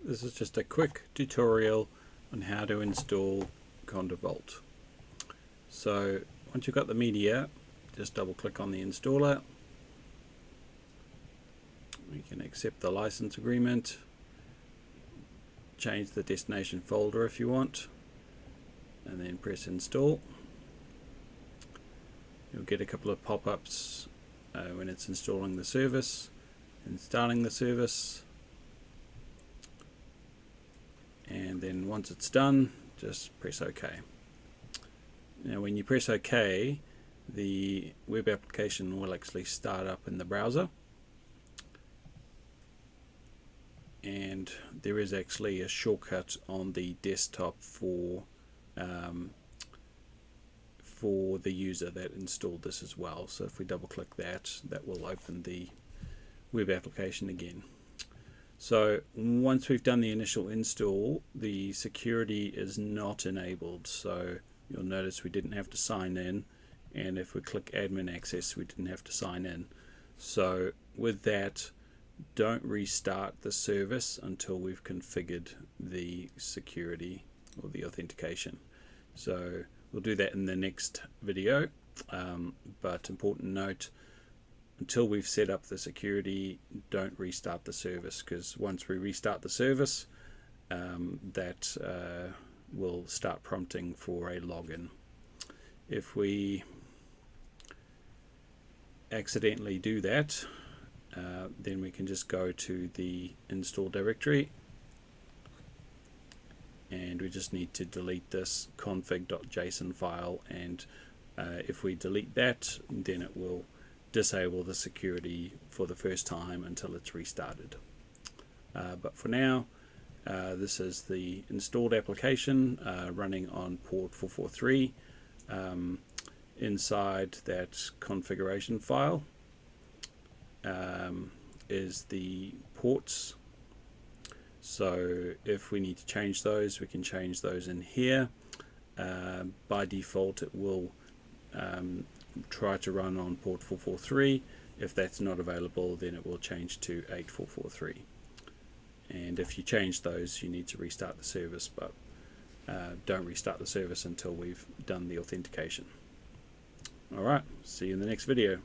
This is just a quick tutorial on how to install Qonda Vault. So once you've got the media, just double click on the installer. You can accept the license agreement, change the destination folder if you want, and then press install. You'll get a couple of pop-ups when it's installing the service and starting the service. And then once it's done, just press OK. Now when you press OK, the web application will actually start up in the browser, and there is actually a shortcut on the desktop for the user that installed this as well. So if we double click that, that will open the web application again. So once we've done the initial install, the security is not enabled. So you'll notice we didn't have to sign in, and if we click admin access, we didn't have to sign in. So with that, don't restart the service until we've configured the security or the authentication. So we'll do that in the next video, but important note, until we've set up the security, don't restart the service, because once we restart the service, that will start prompting for a login. If we accidentally do that, then we can just go to the install directory, and we just need to delete this config.json file, and if we delete that, then it will disable the security for the first time until it's restarted. But for now, this is the installed application running on port 443. Inside that configuration file is the ports. So if we need to change those, we can change those in here. By default, it will try to run on port 443. If that's not available, then it will change to 8443. And if you change those, you need to restart the service, but don't restart the service until we've done the authentication. Alright, see you in the next video.